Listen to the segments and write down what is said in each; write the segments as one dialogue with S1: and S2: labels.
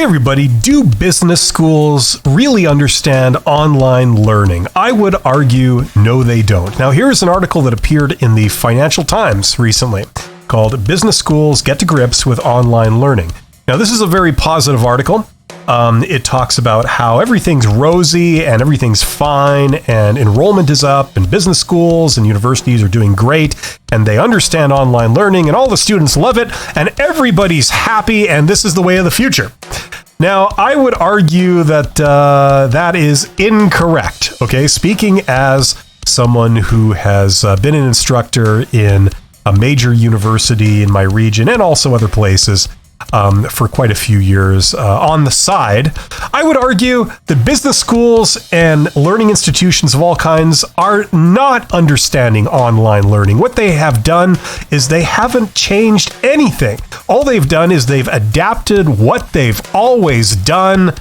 S1: Hey everybody, do business schools really understand online learning? I would argue no, they don't. Now here's an article that appeared in the Financial Times recently called Business Schools Get to Grips with Online Learning. Now this is a very positive article. It talks about how everything's rosy and everything's fine and enrollment is up and business schools and universities are doing great and they understand online learning and all the students love it and everybody's happy and this is the way of the future. Now, I would argue that that is incorrect. Okay, speaking as someone who has been an instructor in a major university in my region and also other places, for quite a few years on the side, I would argue that business schools and learning institutions of all kinds are not understanding online learning. What they have done is they haven't changed anything. All they've done is they've adapted what they've always done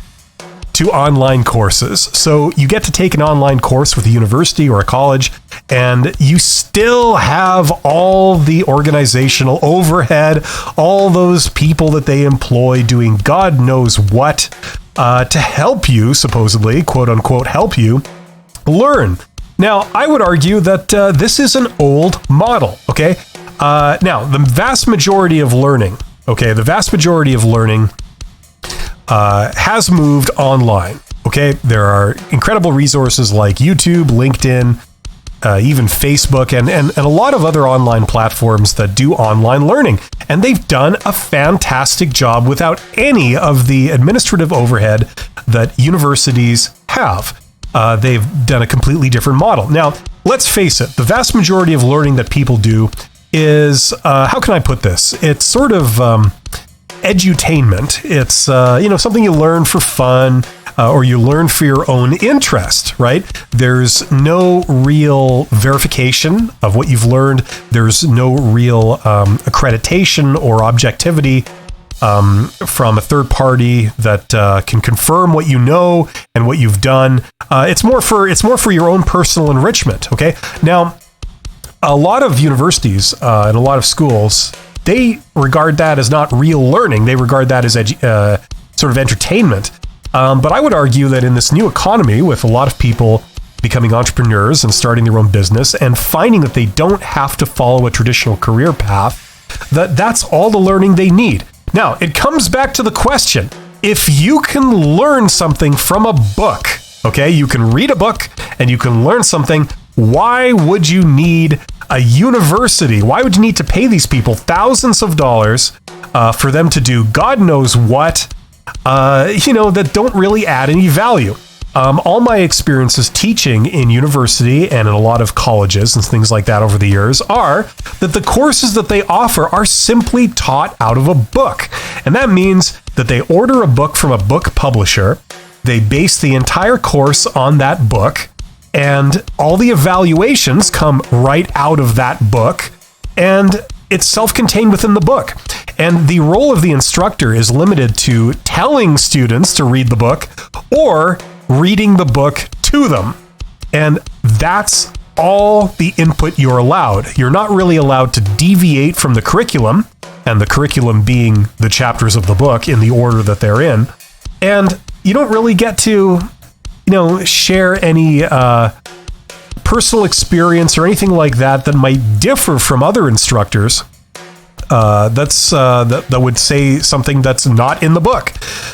S1: to online courses. So you get to take an online course with a university or a college, and you still have all the organizational overhead, all those people that they employ doing God knows what to help you, supposedly, quote unquote, help you learn. Now, I would argue that this is an old model, okay? Now, the vast majority of learning has moved online. Okay, there are incredible resources like YouTube, LinkedIn, even Facebook, and a lot of other online platforms that do online learning. And they've done a fantastic job without any of the administrative overhead that universities have. They've done a completely different model. Now, let's face it, the vast majority of learning that people do is, how can I put this? It's sort of edutainment. It's something you learn for fun or you learn for your own interest, right? There's no real verification of what you've learned. There's no real accreditation or objectivity from a third party that can confirm what you know and what you've done. It's more for your own personal enrichment. Okay, now a lot of universities and a lot of schools, they regard that as not real learning. They regard that as sort of entertainment. But I would argue that in this new economy, with a lot of people becoming entrepreneurs and starting their own business and finding that they don't have to follow a traditional career path, that's all the learning they need. Now, it comes back to the question, if you can learn something from a book, okay, you can read a book and you can learn something, why would you need a university? Why would you need to pay these people thousands of dollars for them to do God knows what, that don't really add any value? All my experiences teaching in university and in a lot of colleges and things like that over the years are that the courses that they offer are simply taught out of a book. And that means that they order a book from a book publisher, they base the entire course on that book, and all the evaluations come right out of that book, and it's self-contained within the book. And the role of the instructor is limited to telling students to read the book or reading the book to them. And that's all the input you're allowed. You're not really allowed to deviate from the curriculum, and the curriculum being the chapters of the book in the order that they're in. And you don't really get to share any personal experience or anything like that might differ from other instructors that would say something that's not in the book.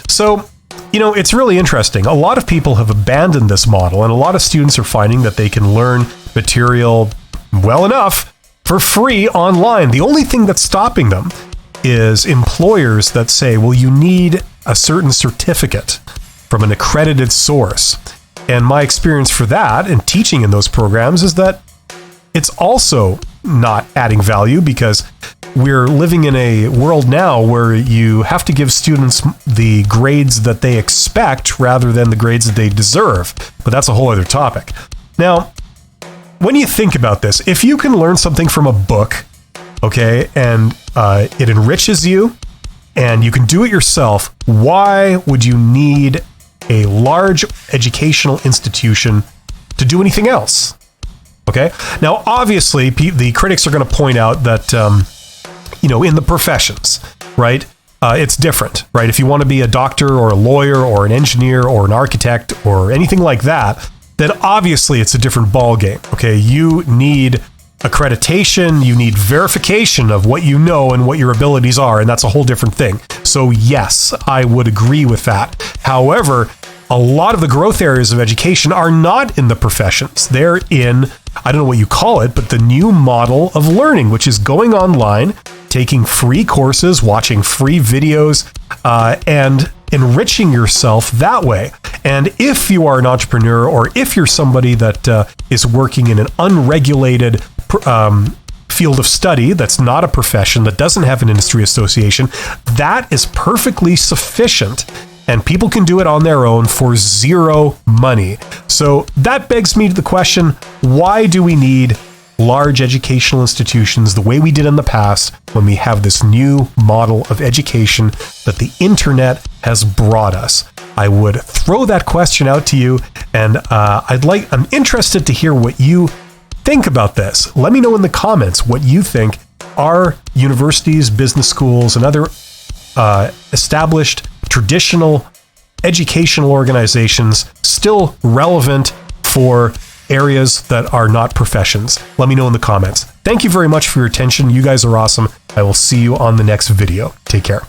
S1: So, it's really interesting. A lot of people have abandoned this model, and a lot of students are finding that they can learn material well enough for free online. The only thing that's stopping them is employers that say, well, you need a certain certificate from an accredited source. And my experience for that and teaching in those programs is that it's also not adding value, because we're living in a world now where you have to give students the grades that they expect rather than the grades that they deserve. But that's a whole other topic. Now, when you think about this, if you can learn something from a book, okay, and it enriches you and you can do it yourself, why would you need a large educational institution to do anything else? Okay. Now, obviously, the critics are going to point out that, in the professions, right? it's different, right? If you want to be a doctor or a lawyer or an engineer or an architect or anything like that, then obviously it's a different ballgame. Okay, you need accreditation, you need verification of what you know and what your abilities are, and that's a whole different thing. So yes, I would agree with that. However, a lot of the growth areas of education are not in the professions. They're in, I don't know what you call it, but the new model of learning, which is going online, taking free courses, watching free videos, and enriching yourself that way. And if you are an entrepreneur, or if you're somebody that is working in an unregulated field of study that's not a profession, that doesn't have an industry association, that is perfectly sufficient. And people can do it on their own for zero money. So that begs me to the question, why do we need large educational institutions the way we did in the past when we have this new model of education that the internet has brought us? I would throw that question out to you, and I'm interested to hear what you think about this. Let me know in the comments what you think. Are universities, business schools, and other established traditional educational organizations still relevant for areas that are not professions? Let me know in the comments. Thank you very much for your attention. You guys are awesome. I will see you on the next video. Take care.